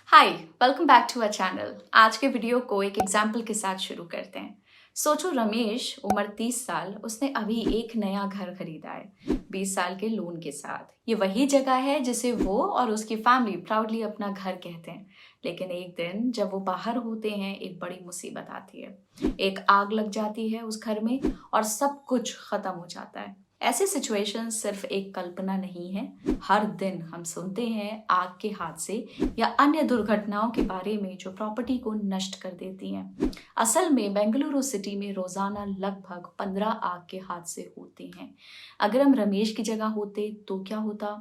Hi, welcome back to our channel. आज के video को एक एग्जाम्पल के साथ शुरू करते हैं। सोचो रमेश, उम्र 30 साल, उसने अभी एक नया घर खरीदा है 20 साल के लोन के साथ। ये वही जगह है जिसे वो और उसकी फैमिली प्राउडली अपना घर कहते हैं। लेकिन एक दिन जब वो बाहर होते हैं, एक बड़ी मुसीबत आती है। एक आग लग जाती है उस घर में और सब कुछ खत्म हो जाता है। ऐसे सिचुएशन सिर्फ एक कल्पना नहीं है। हर दिन हम सुनते हैं आग के हादसे या अन्य दुर्घटनाओं के बारे में जो प्रॉपर्टी को नष्ट कर देती हैं। असल में बेंगलुरु सिटी में रोजाना लगभग 15 आग के हादसे होते हैं। अगर हम रमेश की जगह होते तो क्या होता?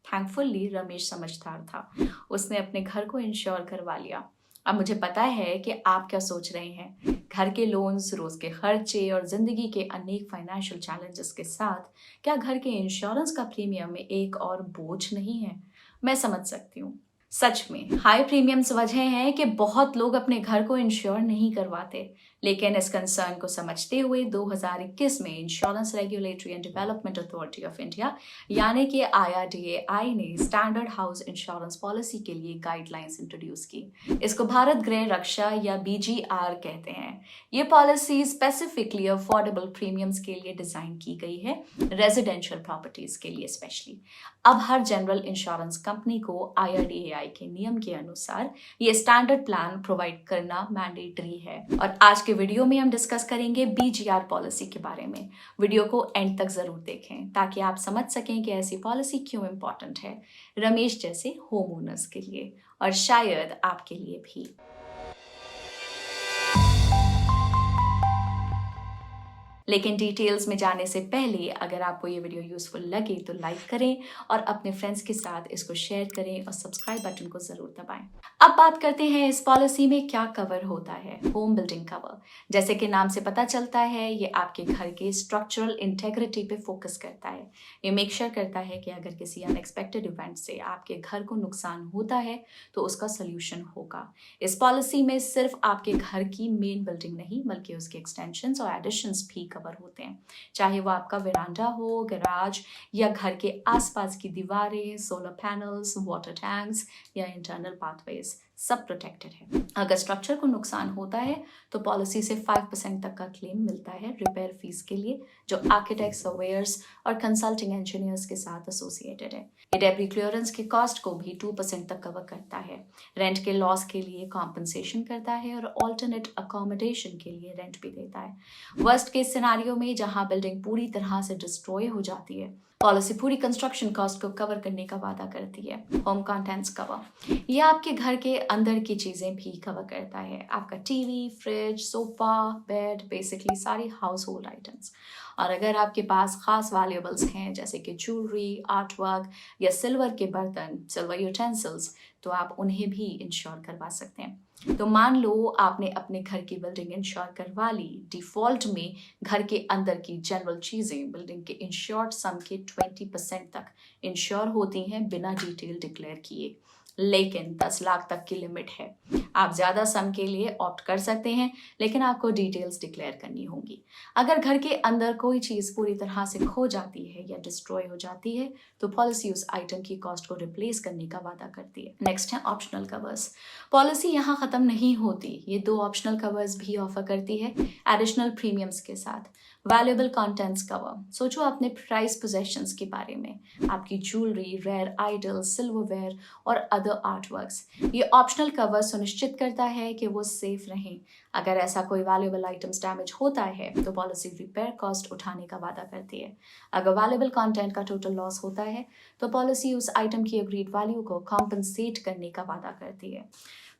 थैंकफुली रमेश समझदार था। उसने अपने घर को इंश्योर करवा लिया। अब मुझे पता है कि आप क्या सोच रहे हैं। घर के लोन्स, रोज के खर्चे और जिंदगी के अनेक फाइनेंशियल चैलेंजेस के साथ क्या घर के इंश्योरेंस का प्रीमियम एक और बोझ नहीं है? मैं समझ सकती हूँ। सच में हाई प्रीमियम्स वजह है कि बहुत लोग अपने घर को इंश्योर नहीं करवाते। लेकिन इस कंसर्न को समझते हुए 2021 में insurance regulatory and development authority of India यानी कि IRDAI ने स्टैंडर्ड हाउस इंश्योरेंस पॉलिसी के लिए गाइडलाइंस इंट्रोड्यूस की। इसको भारत गृह रक्षा या BGR कहते हैं। ये पॉलिसी स्पेसिफिकली अफोर्डेबल प्रीमियम्स के लिए डिजाइन की गई है, रेजिडेंशियल प्रॉपर्टीज के लिए स्पेशली। अब हर जनरल इंश्योरेंस कंपनी को IRDAI के नियम के अनुसार ये स्टैंडर्ड प्लान प्रोवाइड करना मैंडेटरी है। और आज के वीडियो में हम डिस्कस करेंगे BGR पॉलिसी के बारे में। वीडियो को एंड तक जरूर देखें ताकि आप समझ सकें कि ऐसी पॉलिसी क्यों इम्पोर्टेंट है रमेश जैसे होम ओनर्स के लिए और शायद आपके लिए भी। लेकिन डिटेल्स में जाने से पहले अगर आपको ये वीडियो यूजफुल लगे तो लाइक करें और अपने फ्रेंड्स के साथ इसको शेयर करें और सब्सक्राइब बटन को जरूर दबाएं। अब बात करते हैं इस पॉलिसी में क्या कवर होता है। होम बिल्डिंग कवर, जैसे कि नाम से पता चलता है, ये आपके घर के स्ट्रक्चरल इंटेग्रिटी पे फोकस करता है। ये मेक श्योर करता है कि अगर किसी अनएक्सपेक्टेड इवेंट से आपके घर को नुकसान होता है तो उसका सोल्यूशन होगा। इस पॉलिसी में सिर्फ आपके घर की मेन बिल्डिंग नहीं बल्कि उसके एक्सटेंशंस और एडिशंस भी कवर होते हैं, चाहे वो आपका वेरांडा हो, गैराज या घर के आसपास की दीवारें, सोलर पैनल्स, वाटर टैंक्स या इंटरनल पाथवेज, सब प्रोटेक्टेड है। अगर स्ट्रक्चर को नुकसान होता है तो पॉलिसी से 5% तक का क्लेम मिलता है रिपेयर फीस के लिए, जो आर्किटेक्ट, सर्वेयर्स और कंसल्टिंग इंजीनियर्स के साथ एसोसिएटेड है। ये डेब्री क्लियरेंस के कॉस्ट को भी 2% तक कवर करता है। रेंट के लॉस के लिए कॉम्पनसेशन करता है और ऑल्टरनेट अकोमोडेशन के लिए रेंट भी देता है। वर्स्ट केस सिनारियो में जहां बिल्डिंग पूरी तरह से डिस्ट्रॉय हो जाती है, पॉलिसी पूरी कंस्ट्रक्शन कॉस्ट को कवर करने का वादा करती है। होम कंटेंट्स कवर, ये आपके घर के अंदर की चीजें भी कवर करता है। आपका TV, fridge, sofa, bed, basically सारी हाउस होल्ड आइटम्स। और अगर आपके पास खास वैल्यूएबल्स हैं जैसे कि ज्वेलरी, आर्ट वर्क या सिल्वर के बर्तन, सिल्वर यूटेंसिल्स, तो आप उन्हें भी इंश्योर करवा सकते हैं। तो मान लो आपने अपने घर की बिल्डिंग इंश्योर करवा ली। डिफॉल्ट में घर के अंदर की जनरल चीजें बिल्डिंग के इंश्योर्ड सम के 20% तक इंश्योर होती हैं बिना डिटेल डिक्लेयर किए, लेकिन 10 लाख तक की लिमिट है। आप ज्यादा सम के लिए ऑप्ट कर सकते हैं, लेकिन आपको डिटेल्स डिक्लेयर करनी होगी। अगर घर के अंदर कोई चीज पूरी तरह से खो जाती है या डिस्ट्रॉय हो जाती है तो पॉलिसी उस आइटम की कॉस्ट को रिप्लेस करने का वादा करती है। नेक्स्ट है ऑप्शनल कवर्स। पॉलिसी यहाँ खत्म नहीं होती, ये 2 ऑप्शनल कवर्स भी ऑफर करती है एडिशनल प्रीमियम्स के साथ। वैल्यूएबल कंटेंट्स कवर, सोचो अपने प्राइस पोजेशंस के बारे में, आपकी ज्वेलरी, रेयर आइडल्स, सिल्वरवेयर और अदर आर्टवर्क्स। ये ऑप्शनल कवर सुनिश्चित करता है कि वो सेफ रहें। अगर ऐसा कोई वैल्यूएबल आइटम्स डैमेज होता है तो पॉलिसी रिपेयर कॉस्ट उठाने का वादा करती है। अगर वैल्यूएबल कंटेंट का टोटल लॉस होता है तो पॉलिसी उस आइटम की अग्रीड वैल्यू को कॉम्पनसेट करने का वादा करती है।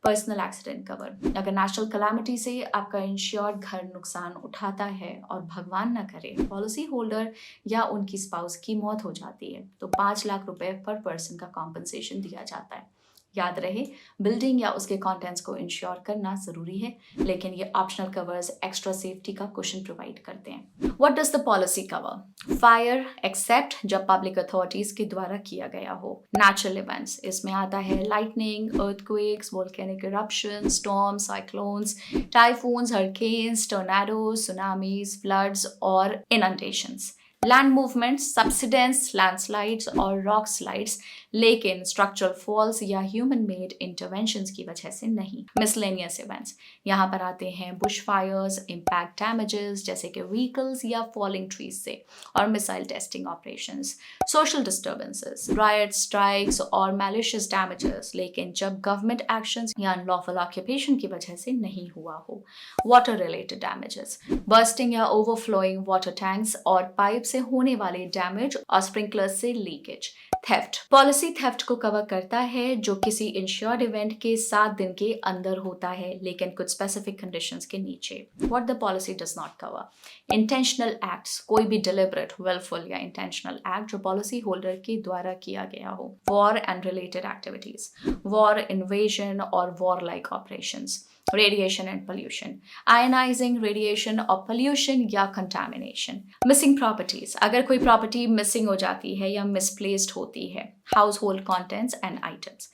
पर्सनल एक्सीडेंट कवर, अगर नेचुरल कैलामिटी से आपका इंश्योर्ड घर नुकसान उठाता है और भगवान न करे पॉलिसी होल्डर या उनकी स्पाउस की मौत हो जाती है तो 5 लाख रुपए पर पर्सन का कॉम्पनसेशन दिया जाता है। याद रहे, बिल्डिंग या उसके कंटेंट्स को इंश्योर करना जरूरी है, लेकिन ये ऑप्शनल कवर्स एक्स्ट्रा सेफ्टी का कुशन प्रोवाइड करते हैं। What does the policy cover? Fire, except जब पब्लिक अथॉरिटीज के द्वारा किया गया हो। नेचुरल इवेंट्स, इसमें आता है lightning, earthquakes, volcanic eruption, storm, cyclones, typhoons, hurricanes, tornadoes, tsunamis, floods और इनंडेशंस। लैंड मूवमेंट्स, सब्सिडेंस, लैंडस्लाइड्स और रॉक स्लाइड्स, लेकिन स्ट्रक्चरल फॉल्स या ह्यूमन मेड इंटरवेंशंस की वजह से नहीं। मिसलेनियस इवेंट्स, यहाँ पर आते हैं बुश फायर्स, इम्पैक्ट डैमेजेस जैसे कि व्हीकल्स या फॉलिंग ट्रीज से, और missile testing operations. Social disturbances, right, strikes और मैलिशियस डैमेजेस, लेकिन जब गवर्नमेंट एक्शंस या अनलॉफुल ऑक्यूपेशन की वजह से नहीं हुआ हो। वाटर रिलेटेड डैमेजेस, बर्स्टिंग या ओवरफ्लोइंग वाटर टैंक्स और पाइप से होने वाले डैमेज और स्प्रिंकलर्स से लीकेज। थेफ्ट, पॉलिसी थेफ्ट को कवर करता है जो किसी इंश्योर्ड इवेंट के 7 दिन के अंदर होता है, लेकिन कुछ स्पेसिफिक कंडीशंस के नीचे। What the policy does not cover, intentional acts, कोई भी डिलिबरेट, विलफुल या इंटेंशनल एक्ट जो पॉलिसी होल्डर के द्वारा किया गया हो। War and related activities, war, invasion और war like operations. Radiation and pollution, ionising radiation और पोल्यूशन या कंटामिनेशन। मिसिंग प्रॉपर्टीज, अगर कोई प्रॉपर्टी मिसिंग हो जाती है या मिसप्लेस्ड होती है। House hold contents and items.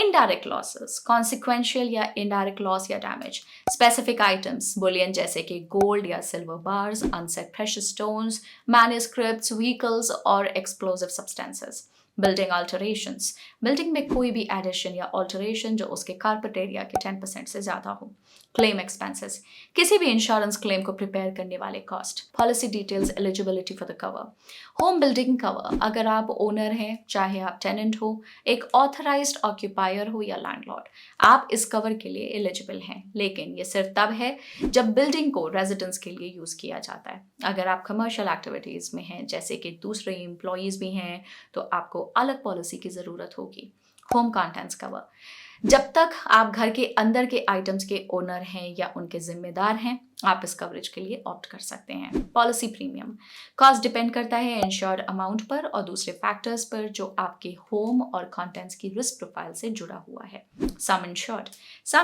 Indirect losses, consequential या इनडायरेक्ट लॉस या डैमेज। स्पेसिफिक आइटम्स, बुलियन जैसे कि गोल्ड या silver bars, unset precious stones, manuscripts, vehicles और explosive substances. Building alterations, building में कोई भी एडिशन या ऑल्टरेशन जो उसके कारपेट एरिया के 10% से ज्यादा हो। क्लेम एक्सपेंसेस, किसी भी इंश्योरेंस क्लेम को प्रिपेयर करने वाले cost. Policy details, eligibility for the cover. Home building cover, अगर आप ओनर हैं, चाहे आप टेनेंट हो, एक ऑथराइज्ड ऑक्यूपायर हो या लैंडलॉर्ड, आप इस कवर के लिए एलिजिबल हैं, लेकिन ये सिर्फ तब है जब बिल्डिंग को रेजिडेंस के लिए यूज किया जाता है। अगर आप कमर्शियल एक्टिविटीज में हैं, जैसे कि दूसरे एम्प्लॉयज भी हैं, तो आपको अलग पॉलिसी की जरूरत होगी। होम कंटेंट्स कवर, जब तक आप घर के अंदर के आइटम्स के ओनर हैं या उनके जिम्मेदार हैं, आप इस कवरेज के लिए ऑप्ट कर सकते हैं। पॉलिसी प्रीमियम, कॉस्ट डिपेंड करता है इंश्योर्ड अमाउंट पर और दूसरे फैक्टर्स पर जो आपके होम और कंटेंट्स की रिस्क प्रोफाइल से जुड़ा हुआ है। सम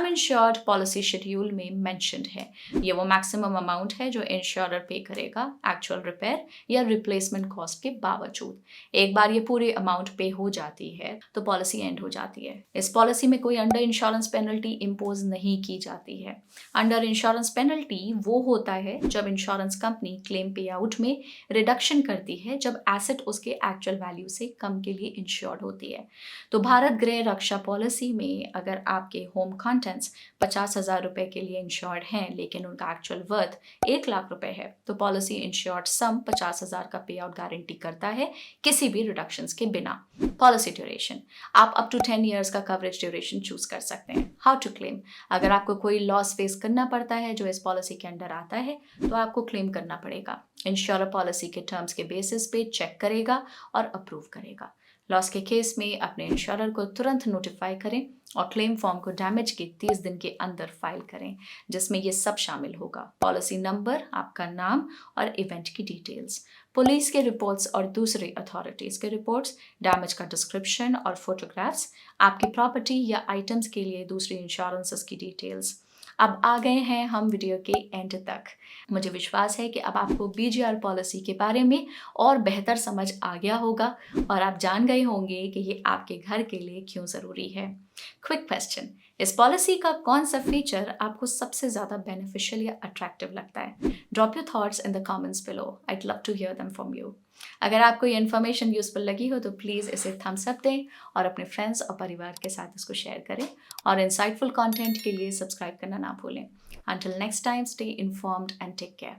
इंश्योर्ड पॉलिसी शेड्यूल में मेंशन्ड है। ये वो मैक्सिमम अमाउंट है जो इंश्योरर पे करेगा एक्चुअल रिपेयर या रिप्लेसमेंट कॉस्ट के बावजूद। एक बार ये पूरे अमाउंट पे हो जाती है तो पॉलिसी एंड हो जाती है। इस पॉलिसी में कोई अंडर इंश्योरेंस पेनल्टी इम्पोज नहीं की जाती है। अंडर इंश्योरेंस पेनल्टी वो होता है जब इंश्योरेंस कंपनी क्लेम पे आउट में रिडक्शन करती है जब एसेट उसके एक्चुअल वैल्यू से कम के लिए इंश्योर्ड होती है। तो भारत गृह रक्षा पॉलिसी में अगर आपके होम कंटेंट्स 50,000 रुपए के लिए इंश्योर्ड हैं, लेकिन उनका एक्चुअल वर्थ 1 लाख रुपए है, तो पॉलिसी इंश्योर्ड सम 50,000 का पे आउट गारंटी करता है किसी भी रिडक्शंस के बिना। पॉलिसी ड्यूरेशन, आप अप टू 10 ईयर्स का कवरेज ड्यूरेशन चूज कर सकते हैं। हाउ टू क्लेम, अगर आपको कोई लॉस फेस करना पड़ता है जो इस पॉलिसी के अंडर आता है, तो आपको क्लेम करना पड़ेगा। इंश्योरर पॉलिसी के टर्म्स के बेसिस पे चेक करेगा और अप्रूव करेगा। लॉस के केस में अपने इंश्योरर को तुरंत नोटिफाई करें और क्लेम फॉर्म को डैमेज के 30 दिन के अंदर फाइल करें, जिसमें ये सब शामिल होगा। पॉलिसी नंबर, आपका नाम और इवेंट की डिटेल्स, पुलिस के रिपोर्ट्स और दूसरे अथॉरिटीज के रिपोर्ट्स, डैमेज का डिस्क्रिप्शन और फोटोग्राफ्स, आपकी प्रॉपर्टी या आइटम्स के लिए दूसरी इंश्योरेंसेस की डिटेल्स। अब आ गए हैं हम वीडियो के एंड तक। मुझे विश्वास है कि अब आपको बीजीआर पॉलिसी के बारे में और बेहतर समझ आ गया होगा और आप जान गए होंगे कि ये आपके घर के लिए क्यों ज़रूरी है। क्विक क्वेश्चन, इस पॉलिसी का कौन सा फीचर आपको सबसे ज़्यादा बेनिफिशियल या अट्रैक्टिव लगता है? Drop your thoughts in the comments below, I'd love to hear them from you. अगर आपको ये इन्फॉर्मेशन यूजफुल लगी हो तो प्लीज़ इसे थम्स अप दें और अपने फ्रेंड्स और परिवार के साथ इसको शेयर करें और इंसाइटफुल कंटेंट के लिए सब्सक्राइब करना ना भूलें। Until next time, stay informed and take care.